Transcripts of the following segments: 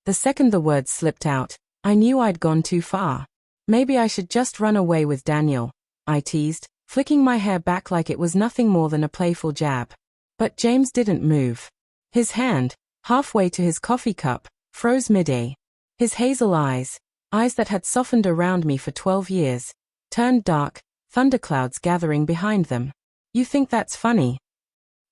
The second the words slipped out, I knew I'd gone too far. Maybe I should just run away with Daniel, I teased, flicking my hair back like it was nothing more than a playful jab. But James didn't move. His hand, halfway to his coffee cup, froze mid-air. His hazel eyes that had softened around me for 12 years, turned dark, thunderclouds gathering behind them. You think that's funny?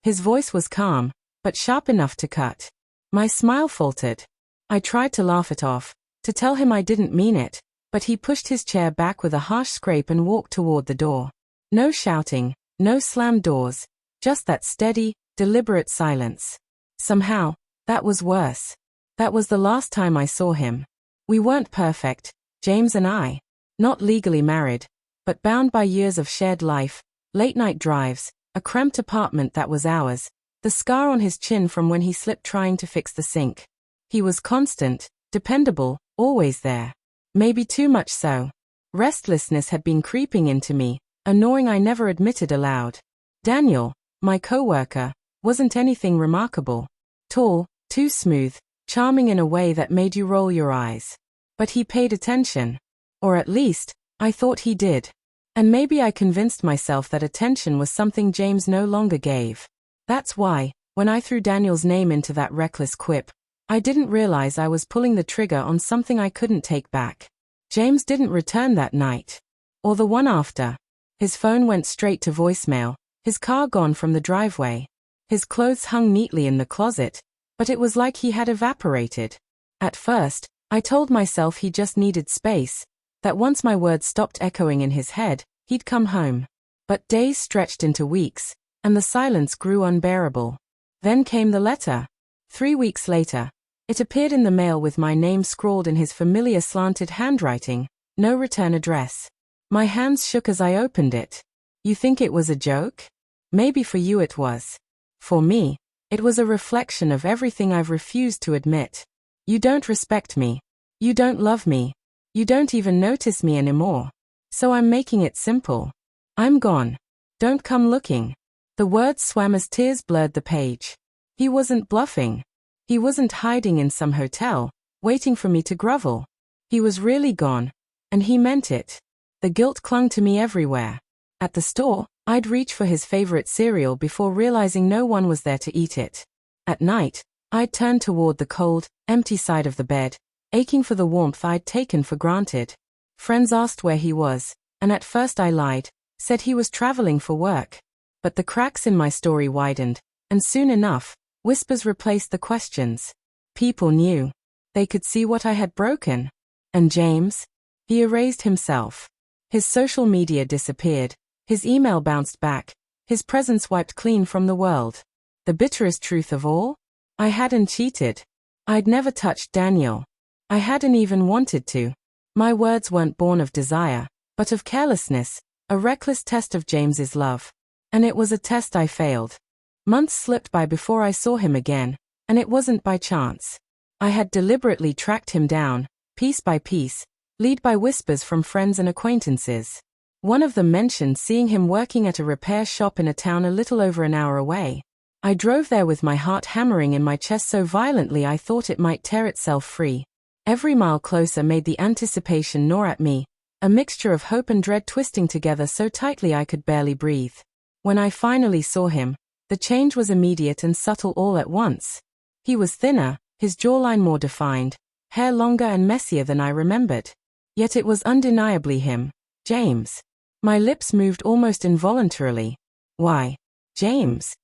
His voice was calm, but sharp enough to cut. My smile faltered. I tried to laugh it off, to tell him I didn't mean it, but he pushed his chair back with a harsh scrape and walked toward the door. No shouting, no slammed doors, just that steady, deliberate silence. Somehow, that was worse. That was the last time I saw him. We weren't perfect, James and I. Not legally married, but bound by years of shared life, late-night drives, a cramped apartment that was ours, the scar on his chin from when he slipped trying to fix the sink. He was constant, dependable, always there. Maybe too much so. Restlessness had been creeping into me, a gnawing I never admitted aloud. Daniel, my coworker, wasn't anything remarkable. Tall, too smooth, charming in a way that made you roll your eyes. But he paid attention. Or at least, I thought he did. And maybe I convinced myself that attention was something James no longer gave. That's why, when I threw Daniel's name into that reckless quip, I didn't realize I was pulling the trigger on something I couldn't take back. James didn't return that night. Or the one after. His phone went straight to voicemail, his car gone from the driveway. His clothes hung neatly in the closet, but it was like he had evaporated. At first, I told myself he just needed space, that once my words stopped echoing in his head, he'd come home. But days stretched into weeks, and the silence grew unbearable. Then came the letter. 3 weeks later, it appeared in the mail with my name scrawled in his familiar slanted handwriting, no return address. My hands shook as I opened it. You think it was a joke? Maybe for you it was. For me, it was a reflection of everything I've refused to admit. You don't respect me. You don't love me. You don't even notice me anymore. So I'm making it simple. I'm gone. Don't come looking. The words swam as tears blurred the page. He wasn't bluffing. He wasn't hiding in some hotel, waiting for me to grovel. He was really gone, and he meant it. The guilt clung to me everywhere. At the store, I'd reach for his favorite cereal before realizing no one was there to eat it. At night, I'd turn toward the cold, empty side of the bed, aching for the warmth I'd taken for granted. Friends asked where he was, and at first I lied, said he was traveling for work. But the cracks in my story widened, and soon enough, whispers replaced the questions. People knew. They could see what I had broken. And James? He erased himself. His social media disappeared, his email bounced back, his presence wiped clean from the world. The bitterest truth of all? I hadn't cheated. I'd never touched Daniel. I hadn't even wanted to. My words weren't born of desire, but of carelessness, a reckless test of James's love. And it was a test I failed. Months slipped by before I saw him again, and it wasn't by chance. I had deliberately tracked him down, piece by piece, lead by whispers from friends and acquaintances. One of them mentioned seeing him working at a repair shop in a town a little over an hour away. I drove there with my heart hammering in my chest so violently I thought it might tear itself free. Every mile closer made the anticipation gnaw at me, a mixture of hope and dread twisting together so tightly I could barely breathe. When I finally saw him, the change was immediate and subtle all at once. He was thinner, his jawline more defined, hair longer and messier than I remembered. Yet it was undeniably him, James. My lips moved almost involuntarily. Why, James?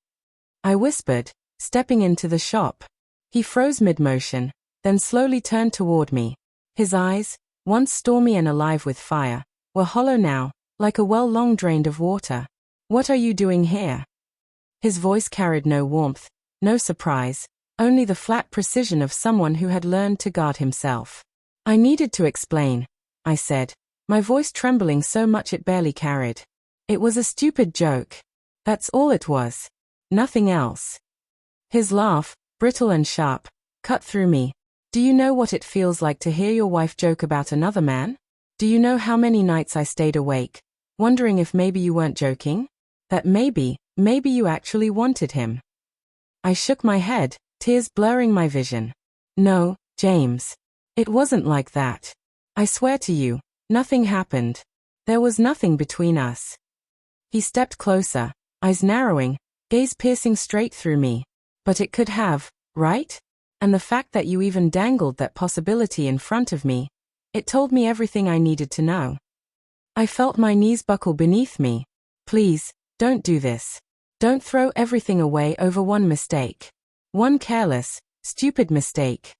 I whispered, stepping into the shop. He froze mid-motion, then slowly turned toward me. His eyes, once stormy and alive with fire, were hollow now, like a well long drained of water. What are you doing here? His voice carried no warmth, no surprise, only the flat precision of someone who had learned to guard himself. I needed to explain, I said, my voice trembling so much it barely carried. It was a stupid joke. That's all it was. Nothing else. His laugh, brittle and sharp, cut through me. Do you know what it feels like to hear your wife joke about another man? Do you know how many nights I stayed awake, wondering if maybe you weren't joking? That maybe you actually wanted him. I shook my head, tears blurring my vision. No, James. It wasn't like that. I swear to you, nothing happened. There was nothing between us. He stepped closer, eyes narrowing, gaze piercing straight through me. But it could have, right? And the fact that you even dangled that possibility in front of me, it told me everything I needed to know. I felt my knees buckle beneath me. Please, don't do this. Don't throw everything away over one mistake. One careless, stupid mistake.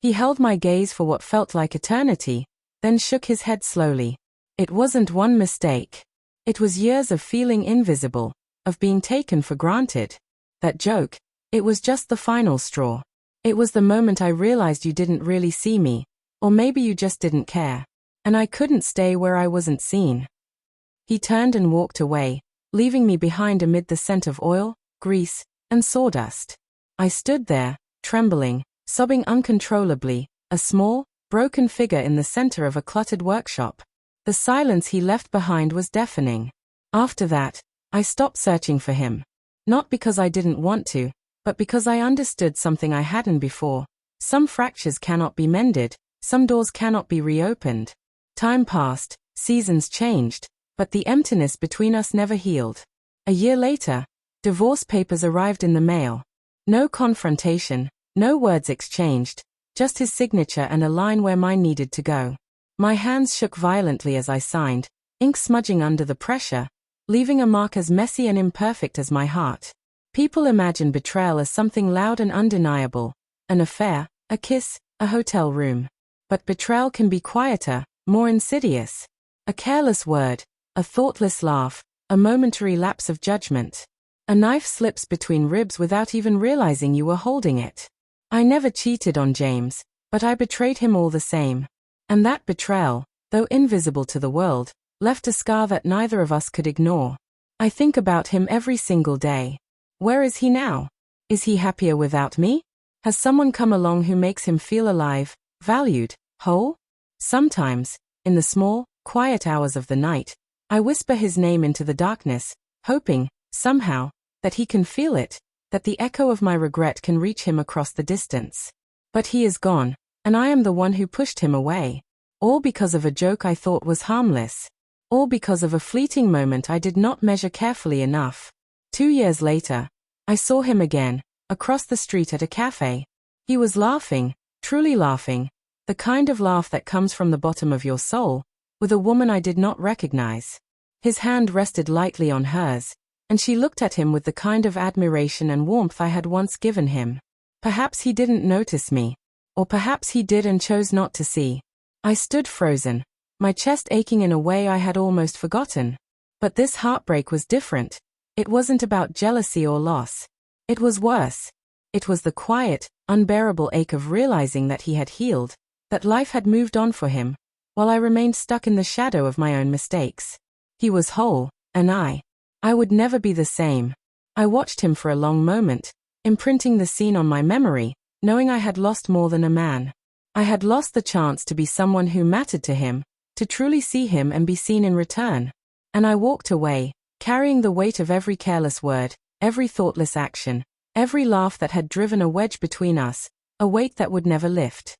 He held my gaze for what felt like eternity, then shook his head slowly. It wasn't one mistake. It was years of feeling invisible, of being taken for granted. That joke, it was just the final straw. It was the moment I realized you didn't really see me, or maybe you just didn't care. And I couldn't stay where I wasn't seen. He turned and walked away, leaving me behind amid the scent of oil, grease, and sawdust. I stood there, trembling, sobbing uncontrollably, a small, broken figure in the center of a cluttered workshop. The silence he left behind was deafening. After that, I stopped searching for him. Not because I didn't want to, but because I understood something I hadn't before. Some fractures cannot be mended, some doors cannot be reopened. Time passed, seasons changed, but the emptiness between us never healed. A year later, divorce papers arrived in the mail. No confrontation, no words exchanged, just his signature and a line where mine needed to go. My hands shook violently as I signed, ink smudging under the pressure, leaving a mark as messy and imperfect as my heart. People imagine betrayal as something loud and undeniable, an affair, a kiss, a hotel room. But betrayal can be quieter, more insidious. A careless word, a thoughtless laugh, a momentary lapse of judgment. A knife slips between ribs without even realizing you were holding it. I never cheated on James, but I betrayed him all the same. And that betrayal, though invisible to the world, left a scar that neither of us could ignore. I think about him every single day. Where is he now? Is he happier without me? Has someone come along who makes him feel alive, valued, whole? Sometimes, in the small, quiet hours of the night, I whisper his name into the darkness, hoping, somehow, that he can feel it, that the echo of my regret can reach him across the distance. But he is gone, and I am the one who pushed him away. All because of a joke I thought was harmless. All because of a fleeting moment I did not measure carefully enough. 2 years later, I saw him again, across the street at a cafe. He was laughing, truly laughing, the kind of laugh that comes from the bottom of your soul, with a woman I did not recognize. His hand rested lightly on hers, and she looked at him with the kind of admiration and warmth I had once given him. Perhaps he didn't notice me. Or perhaps he did and chose not to see. I stood frozen, my chest aching in a way I had almost forgotten. But this heartbreak was different. It wasn't about jealousy or loss. It was worse. It was the quiet, unbearable ache of realizing that he had healed, that life had moved on for him, while I remained stuck in the shadow of my own mistakes. He was whole, and I would never be the same. I watched him for a long moment, imprinting the scene on my memory, knowing I had lost more than a man. I had lost the chance to be someone who mattered to him, to truly see him and be seen in return. And I walked away, carrying the weight of every careless word, every thoughtless action, every laugh that had driven a wedge between us, a weight that would never lift.